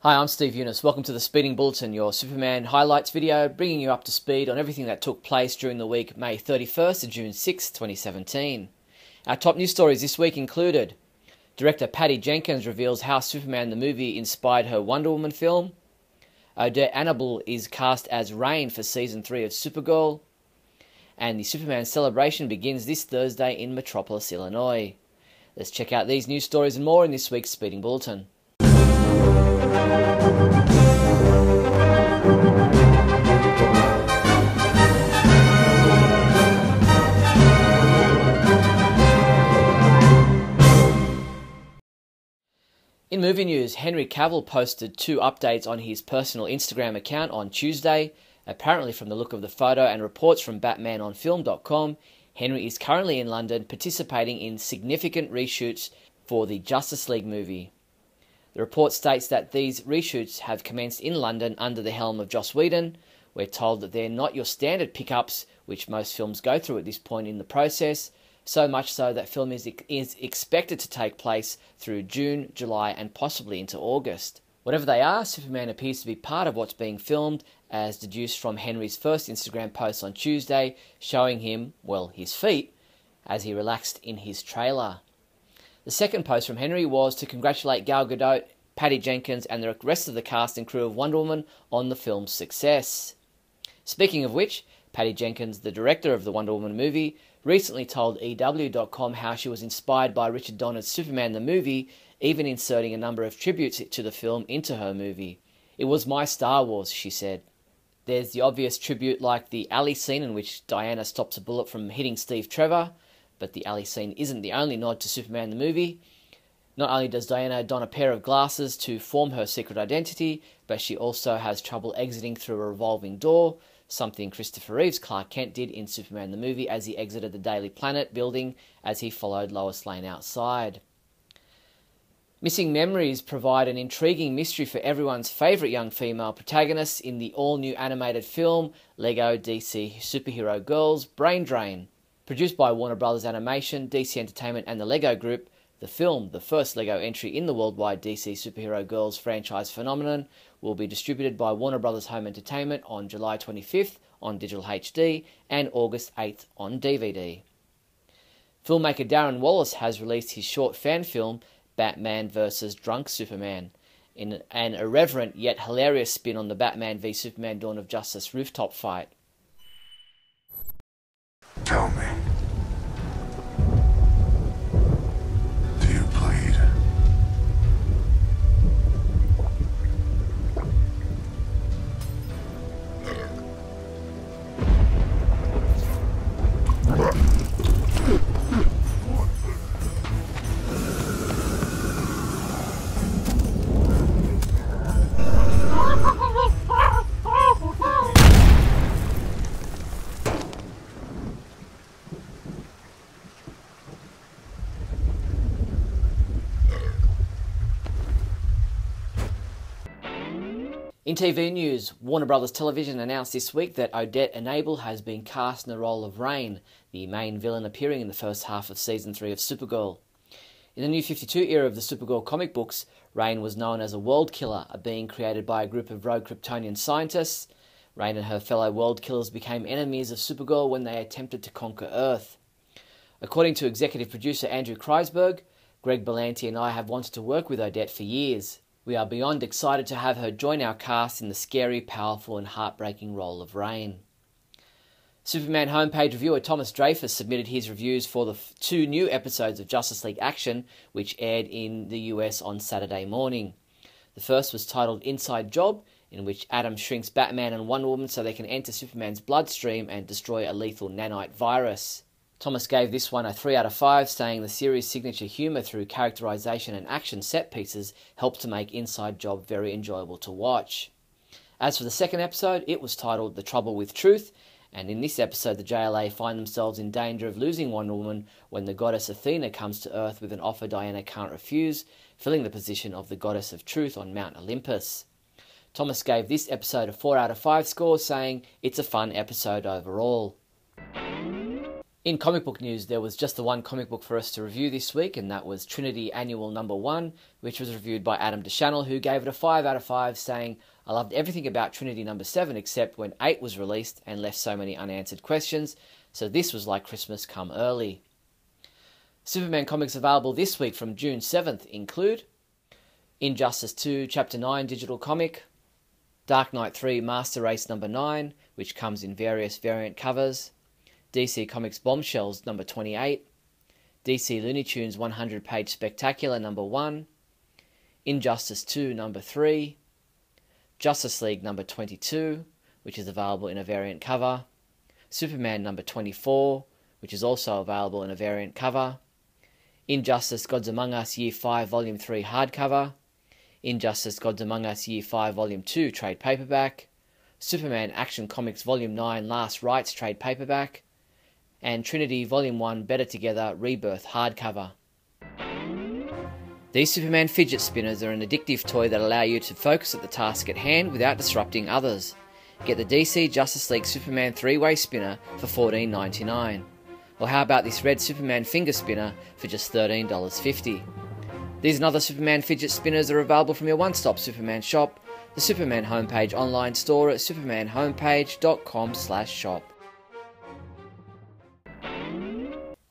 Hi, I'm Steve Younis. Welcome to the Speeding Bulletin, your Superman highlights video, bringing you up to speed on everything that took place during the week May 31st to June 6, 2017. Our top news stories this week included: director Patty Jenkins reveals how Superman the movie inspired her Wonder Woman film. Odette Annable is cast as Rain for Season 3 of Supergirl. And the Superman celebration begins this Thursday in Metropolis, Illinois. Let's check out these news stories and more in this week's Speeding Bulletin. In movie news, Henry Cavill posted 2 updates on his personal Instagram account on Tuesday. Apparently, from the look of the photo and reports from BatmanOnFilm.com, Henry is currently in London participating in significant reshoots for the Justice League movie. The report states that these reshoots have commenced in London under the helm of Joss Whedon. We're told that they're not your standard pickups, which most films go through at this point in the process, so much so that film is expected to take place through June, July and possibly into August. Whatever they are, Superman appears to be part of what's being filmed, as deduced from Henry's first Instagram post on Tuesday, showing him, well, his feet, as he relaxed in his trailer. The second post from Henry was to congratulate Gal Gadot, Patty Jenkins and the rest of the cast and crew of Wonder Woman on the film's success. Speaking of which, Patty Jenkins, the director of the Wonder Woman movie, recently told EW.com how she was inspired by Richard Donner's Superman the movie, even inserting a number of tributes to the film into her movie. "It was my Star Wars," she said. There's the obvious tribute like the alley scene in which Diana stops a bullet from hitting Steve Trevor, but the alley scene isn't the only nod to Superman the movie. Not only does Diana don a pair of glasses to form her secret identity, but she also has trouble exiting through a revolving door, something Christopher Reeve's Clark Kent did in Superman the movie as he exited the Daily Planet building as he followed Lois Lane outside. Missing memories provide an intriguing mystery for everyone's favourite young female protagonists in the all-new animated film LEGO DC Superhero Girls Brain Drain. Produced by Warner Bros. Animation, DC Entertainment and the LEGO Group, the film, the first LEGO entry in the worldwide DC Superhero Girls franchise phenomenon, will be distributed by Warner Bros. Home Entertainment on July 25th on digital HD and August 8th on DVD. Filmmaker Darren Wallace has released his short fan film Batman vs. Drunk Superman, in an irreverent yet hilarious spin on the Batman v Superman Dawn of Justice rooftop fight. Tell me, do you bleed? In TV news, Warner Bros. Television announced this week that Odette Annable has been cast in the role of Rain, the main villain appearing in the first half of Season 3 of Supergirl. In the New 52 era of the Supergirl comic books, Rain was known as a world killer, a being created by a group of rogue Kryptonian scientists. Rain and her fellow world killers became enemies of Supergirl when they attempted to conquer Earth. According to executive producer Andrew Kreisberg, Greg Berlanti and I have wanted to work with Odette for years. We are beyond excited to have her join our cast in the scary, powerful and heartbreaking role of Rain. Superman homepage reviewer Thomas Dreyfus submitted his reviews for the 2 new episodes of Justice League Action, which aired in the US on Saturday morning. The first was titled Inside Job, in which Adam shrinks Batman and Wonder Woman so they can enter Superman's bloodstream and destroy a lethal nanite virus. Thomas gave this one a 3 out of 5, saying the series' signature humour through characterisation and action set pieces helped to make Inside Job very enjoyable to watch. As for the second episode, it was titled The Trouble with Truth, and in this episode the JLA find themselves in danger of losing Wonder Woman when the goddess Athena comes to Earth with an offer Diana can't refuse, filling the position of the goddess of truth on Mount Olympus. Thomas gave this episode a 4 out of 5 score, saying it's a fun episode overall. In comic book news, there was just the one comic book for us to review this week, and that was Trinity Annual #1, which was reviewed by Adam DeChannel, who gave it a 5 out of 5, saying, "I loved everything about Trinity #7 except when 8 was released and left so many unanswered questions, so this was like Christmas come early." Superman comics available this week from June 7th include Injustice 2 Chapter 9 digital comic, Dark Knight 3 Master Race #9, which comes in various variant covers, DC Comics Bombshells #28, DC Looney Tunes 100-page Spectacular #1, Injustice 2 #3, Justice League #22, which is available in a variant cover, Superman #24, which is also available in a variant cover, Injustice Gods Among Us Year 5 Volume 3 hardcover, Injustice Gods Among Us Year 5 Volume 2 trade paperback, Superman Action Comics Volume 9 Last Rights trade paperback, and Trinity Volume 1 Better Together Rebirth hardcover. These Superman fidget spinners are an addictive toy that allow you to focus at the task at hand without disrupting others. Get the DC Justice League Superman 3-way spinner for $14.99. Or how about this red Superman finger spinner for just $13.50. These and other Superman fidget spinners are available from your one-stop Superman shop, the Superman homepage online store at supermanhomepage.com/shop.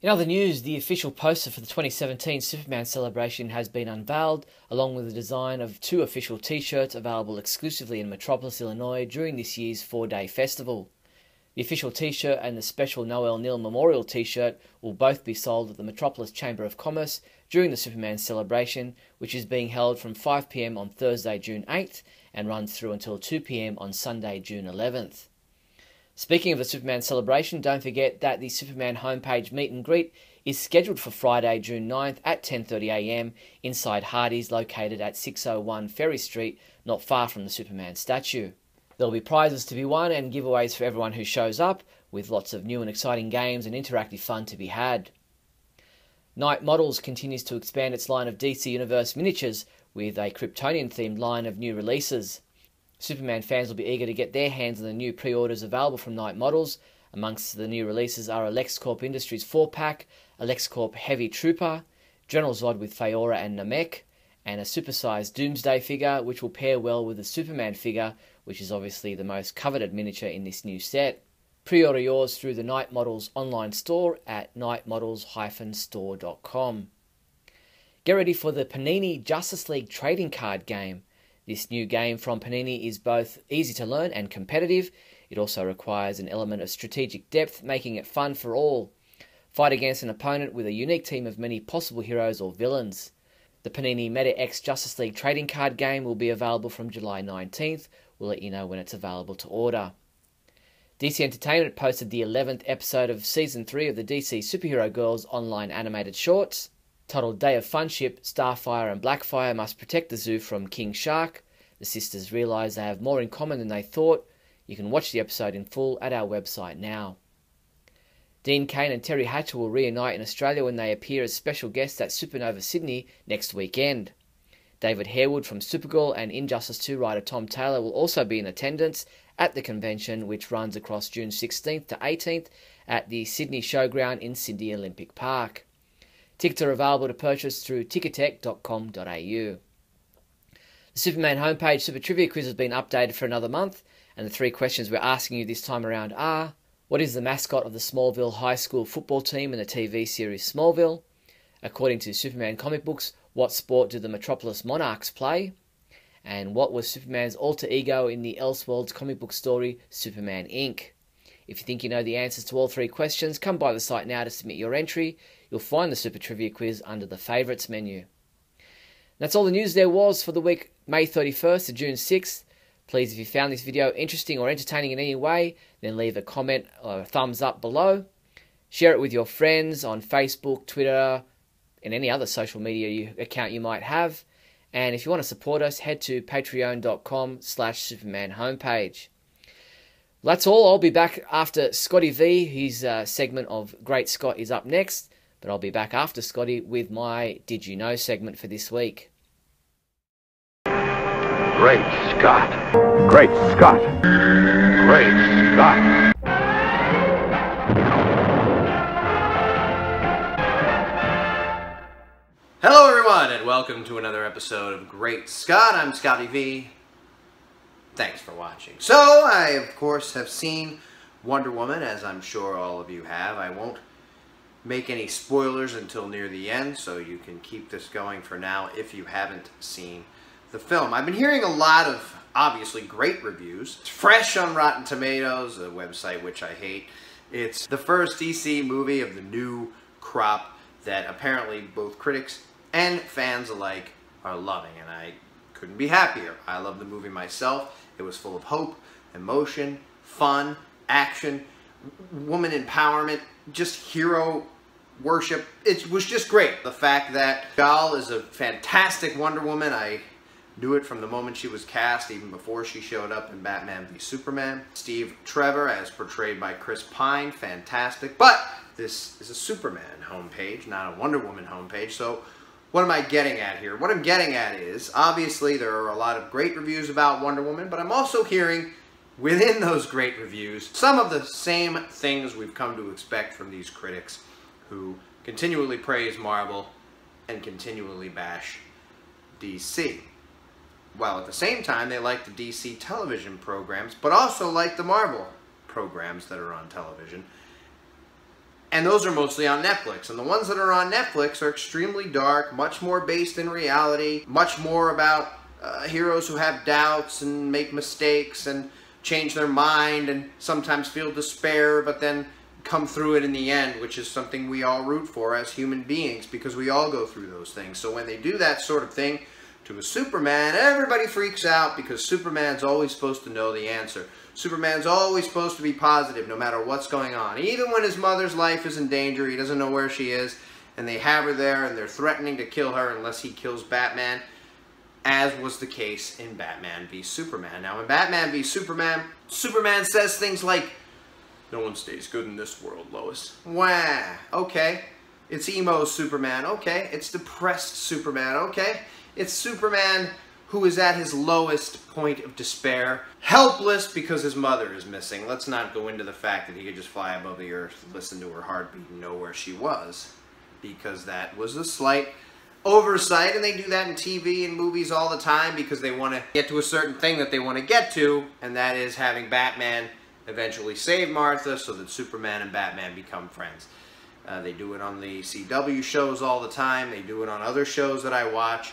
In other news, the official poster for the 2017 Superman celebration has been unveiled, along with the design of 2 official t-shirts available exclusively in Metropolis, Illinois during this year's 4-day festival. The official t-shirt and the special Noel Neal Memorial t-shirt will both be sold at the Metropolis Chamber of Commerce during the Superman celebration, which is being held from 5 p.m. on Thursday, June 8th and runs through until 2 p.m. on Sunday, June 11th. Speaking of the Superman celebration, don't forget that the Superman homepage meet and greet is scheduled for Friday, June 9th at 10:30 a.m. inside Hardee's, located at 601 Ferry Street, not far from the Superman statue. There will be prizes to be won and giveaways for everyone who shows up, with lots of new and exciting games and interactive fun to be had. Night Models continues to expand its line of DC Universe miniatures with a Kryptonian-themed line of new releases. Superman fans will be eager to get their hands on the new pre-orders available from Night Models. Amongst the new releases are a LexCorp Industries 4-pack, a LexCorp Heavy Trooper, General Zod with Faora and Namek, and a supersized Doomsday figure, which will pair well with the Superman figure, which is obviously the most coveted miniature in this new set. Pre-order yours through the Night Models online store at nightmodels-store.com. Get ready for the Panini Justice League trading card game. This new game from Panini is both easy to learn and competitive. It also requires an element of strategic depth, making it fun for all. Fight against an opponent with a unique team of many possible heroes or villains. The Panini Meta X Justice League trading card game will be available from July 19th. We'll let you know when it's available to order. DC Entertainment posted the 11th episode of Season 3 of the DC Superhero Girls online animated shorts. Titled Day of Funship, Starfire and Blackfire must protect the zoo from King Shark. The sisters realise they have more in common than they thought. You can watch the episode in full at our website now. Dean Cain and Terry Hatcher will reunite in Australia when they appear as special guests at Supernova Sydney next weekend. David Harewood from Supergirl and Injustice 2 writer Tom Taylor will also be in attendance at the convention, which runs across June 16th to 18th at the Sydney Showground in Sydney Olympic Park. Tickets are available to purchase through ticketek.com.au. The Superman homepage Super Trivia Quiz has been updated for another month, and the 3 questions we're asking you this time around are: what is the mascot of the Smallville High School football team in the TV series Smallville? According to Superman comic books, what sport do the Metropolis Monarchs play? And what was Superman's alter ego in the Elseworlds comic book story Superman Inc.? If you think you know the answers to all 3 questions, come by the site now to submit your entry. You'll find the Super Trivia Quiz under the Favourites menu. That's all the news there was for the week May 31st to June 6th. Please, if you found this video interesting or entertaining in any way, then leave a comment or a thumbs up below. Share it with your friends on Facebook, Twitter, and any other social media account you might have. And if you want to support us, head to patreon.com/Superman homepage. Well, that's all. I'll be back after Scotty V. His segment of Great Scott is up next. But I'll be back after Scotty with my Did You Know segment for this week. Great Scott. Great Scott. Great Scott. Hello everyone and welcome to another episode of Great Scott. I'm Scotty V. Thanks for watching. So, I of course have seen Wonder Woman, as I'm sure all of you have. I won't make any spoilers until near the end, so you can keep this going for now if you haven't seen the film. I've been hearing a lot of, obviously, great reviews. It's fresh on Rotten Tomatoes, a website which I hate. It's the first DC movie of the new crop that apparently both critics and fans alike are loving, and I couldn't be happier. I love the movie myself. It was full of hope, emotion, fun, action, woman empowerment, just hero worship. It was just great. The fact that Cavill is a fantastic Wonder Woman, I knew it from the moment she was cast, even before she showed up in Batman v Superman. Steve Trevor, as portrayed by Chris Pine, fantastic. But this is a Superman homepage, not a Wonder Woman homepage, so what am I getting at here? What I'm getting at is, obviously there are a lot of great reviews about Wonder Woman, but I'm also hearing, within those great reviews, some of the same things we've come to expect from these critics who continually praise Marvel and continually bash DC. While at the same time they like the DC television programs, but also like the Marvel programs that are on television. And those are mostly on Netflix. And the ones that are on Netflix are extremely dark, much more based in reality, much more about heroes who have doubts and make mistakes and change their mind and sometimes feel despair, but then come through it in the end, which is something we all root for as human beings because we all go through those things. So when they do that sort of thing to a Superman, everybody freaks out because Superman's always supposed to know the answer. Superman's always supposed to be positive no matter what's going on. Even when his mother's life is in danger, he doesn't know where she is, and they have her there and they're threatening to kill her unless he kills Batman, as was the case in Batman v Superman. Now in Batman v Superman, Superman says things like, "No one stays good in this world, Lois." Wah, okay. It's emo Superman, okay. It's depressed Superman, okay. It's Superman who is at his lowest point of despair, helpless because his mother is missing. Let's not go into the fact that he could just fly above the earth, listen to her heartbeat, and know where she was, because that was a slight oversight, and they do that in TV and movies all the time because they want to get to a certain thing that they want to get to, and that is having Batman eventually save Martha so that Superman and Batman become friends. They do it on the CW shows all the time. They do it on other shows that I watch.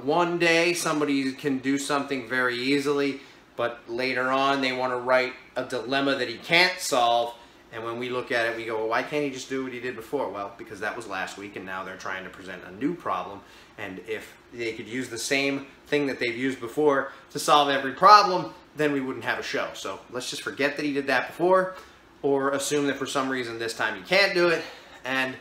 One day somebody can do something very easily, but later on they want to write a dilemma that he can't solve, and when we look at it we go, well, why can't he just do what he did before? Well, because that was last week and now they're trying to present a new problem, and if they could use the same thing that they've used before to solve every problem, then we wouldn't have a show. So let's just forget that he did that before, or assume that for some reason this time he can't do it, and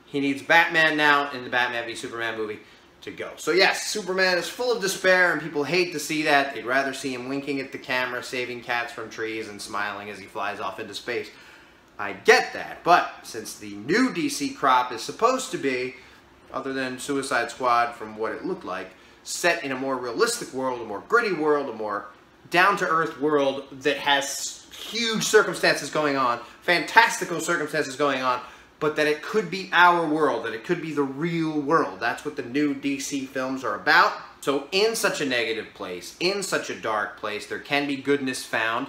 he needs Batman now in the Batman v Superman movie to go. So yes, Superman is full of despair and people hate to see that. They'd rather see him winking at the camera, saving cats from trees, and smiling as he flies off into space. I get that, but since the new DC crop is supposed to be, other than Suicide Squad from what it looked like, set in a more realistic world, a more gritty world, a more down-to-earth world that has huge circumstances going on, fantastical circumstances going on, but that it could be our world, that it could be the real world. That's what the new DC films are about. So in such a negative place, in such a dark place, there can be goodness found,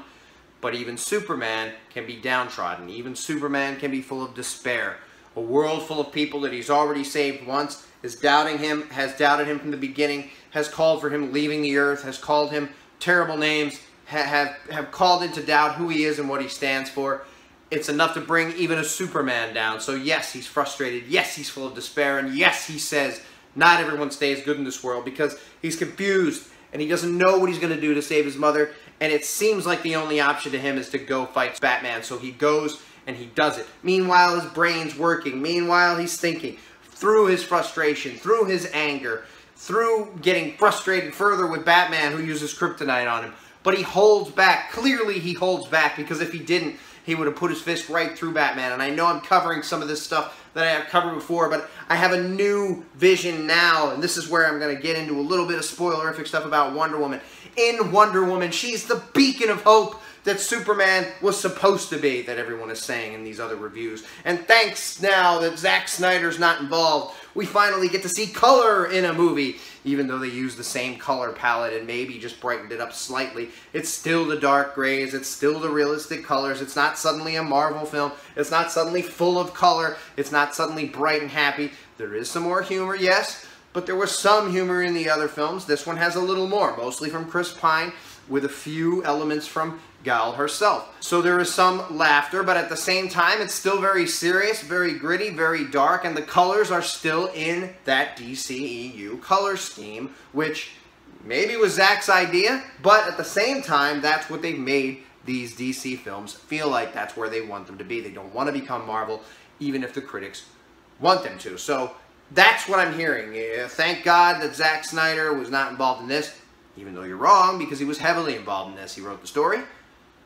but even Superman can be downtrodden. Even Superman can be full of despair. A world full of people that he's already saved once is doubting him, has doubted him from the beginning, has called for him leaving the earth, has called him terrible names, have called into doubt who he is and what he stands for. It's enough to bring even a Superman down. So yes, he's frustrated. Yes, he's full of despair. And yes, he says, not everyone stays good in this world, because he's confused and he doesn't know what he's going to do to save his mother. And it seems like the only option to him is to go fight Batman. So he goes and he does it. Meanwhile, his brain's working. Meanwhile, he's thinking through his frustration, through his anger, through getting frustrated further with Batman, who uses kryptonite on him. But he holds back. Clearly he holds back, because if he didn't, he would have put his fist right through Batman. And I know I'm covering some of this stuff that I have covered before, but I have a new vision now, and this is where I'm going to get into a little bit of spoilerific stuff about Wonder Woman. In Wonder Woman, she's the beacon of hope that Superman was supposed to be, that everyone is saying in these other reviews. And thanks now that Zack Snyder's not involved, We finally get to see color in a movie. Even though they used the same color palette and maybe just brightened it up slightly, it's still the dark grays, it's still the realistic colors. It's not suddenly a Marvel film. It's not suddenly full of color. It's not suddenly bright and happy. There is some more humor, yes, but there was some humor in the other films. This one has a little more, mostly from Chris Pine, with a few elements from Gal herself. So there is some laughter, but at the same time, it's still very serious, very gritty, very dark, and the colors are still in that DCEU color scheme, which maybe was Zack's idea, but at the same time, that's what they've made these DC films feel like. That's where they want them to be. They don't want to become Marvel, even if the critics want them to. So that's what I'm hearing. Thank God that Zack Snyder was not involved in this, even though you're wrong, because he was heavily involved in this. He wrote the story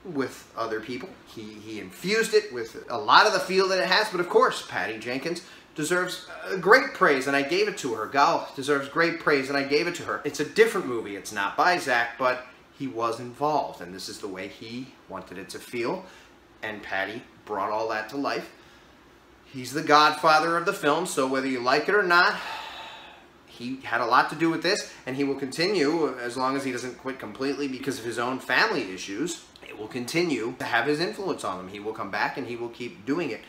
with other people. He infused it with a lot of the feel that it has, but of course, Patty Jenkins deserves great praise, and I gave it to her. Gal deserves great praise, and I gave it to her. It's a different movie. It's not by Zack, but he was involved, and this is the way he wanted it to feel, and Patty brought all that to life. He's the godfather of the film, so whether you like it or not, he had a lot to do with this, and he will continue as long as he doesn't quit completely because of his own family issues. It will continue to have his influence on him. He will come back and he will keep doing it.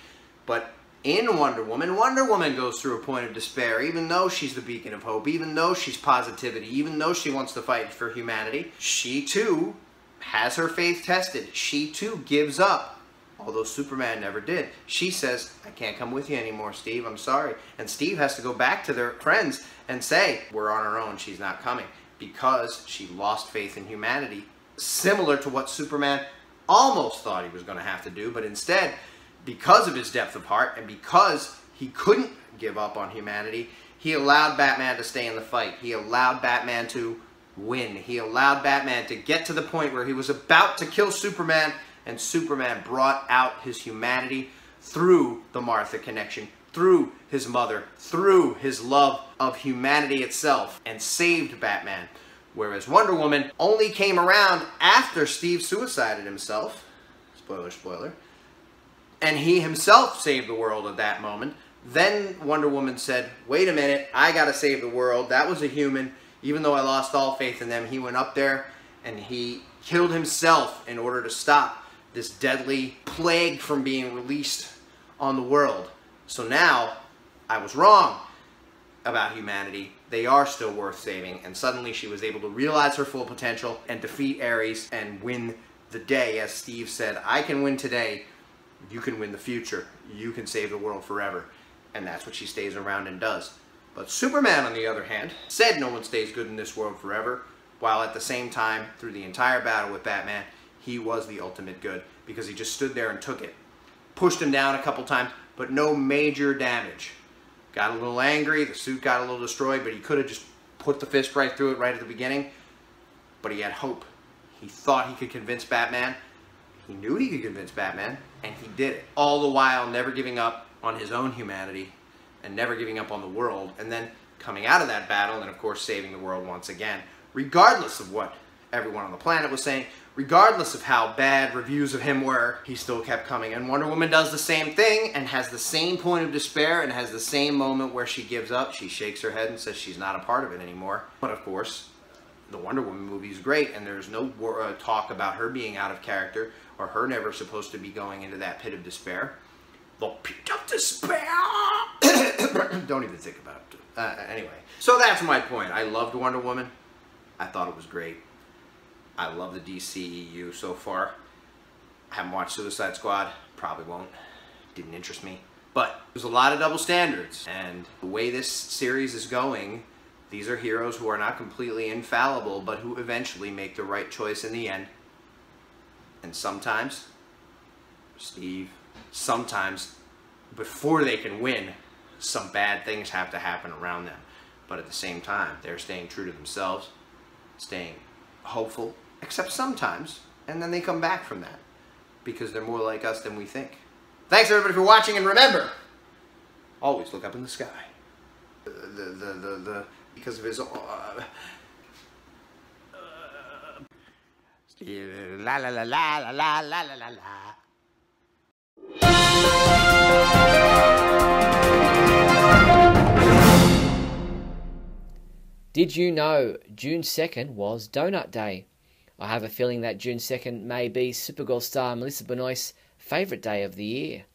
But in Wonder Woman goes through a point of despair, even though she's the beacon of hope, even though she's positivity, even though she wants to fight for humanity. She too has her faith tested. She too gives up, although Superman never did. She says, I can't come with you anymore, Steve, I'm sorry. And Steve has to go back to their friends and say, we're on our own, she's not coming, because she lost faith in humanity, similar to what Superman almost thought he was going to have to do, but instead, because of his depth of heart and because he couldn't give up on humanity, he allowed Batman to stay in the fight. He allowed Batman to win. He allowed Batman to get to the point where he was about to kill Superman, and Superman brought out his humanity through the Martha connection, through his mother, through his love of humanity itself, and saved Batman. Whereas Wonder Woman only came around after Steve suicided himself. Spoiler, spoiler. And he himself saved the world at that moment. Then Wonder Woman said, wait a minute, I gotta save the world. That was a human. Even though I lost all faith in them, he went up there and he killed himself in order to stop this deadly plague from being released on the world. So now, I was wrong about humanity. They are still worth saving, and suddenly she was able to realize her full potential and defeat Ares and win the day. As Steve said, I can win today, you can win the future, you can save the world forever. And that's what she stays around and does. But Superman, on the other hand, said no one stays good in this world forever, while at the same time, through the entire battle with Batman, he was the ultimate good, because he just stood there and took it. Pushed him down a couple times, but no major damage. Got a little angry, the suit got a little destroyed, but he could have just put the fist right through it right at the beginning. But he had hope. He thought he could convince Batman. He knew he could convince Batman, and he did it. All the while never giving up on his own humanity, and never giving up on the world, and then coming out of that battle, and of course saving the world once again. Regardless of what everyone on the planet was saying, regardless of how bad reviews of him were, he still kept coming. And Wonder Woman does the same thing and has the same point of despair and has the same moment where she gives up. She shakes her head and says she's not a part of it anymore. But of course, the Wonder Woman movie is great, and there's no talk about her being out of character or her never supposed to be going into that pit of despair. The pit of despair! Don't even think about it. Anyway, so that's my point. I loved Wonder Woman. I thought it was great. I love the DCEU so far. I haven't watched Suicide Squad. Probably won't. Didn't interest me. But there's a lot of double standards. And the way this series is going, these are heroes who are not completely infallible, but who eventually make the right choice in the end. And sometimes, Steve, sometimes before they can win, some bad things have to happen around them. But at the same time, they're staying true to themselves, staying hopeful, except sometimes, and then they come back from that because they're more like us than we think. Thanks everybody for watching, and remember, always look up in the sky. Because of his la la la la la la la la la. Did you know June 2nd was Donut Day? I have a feeling that June 2nd may be Supergirl star Melissa Benoist's favourite day of the year.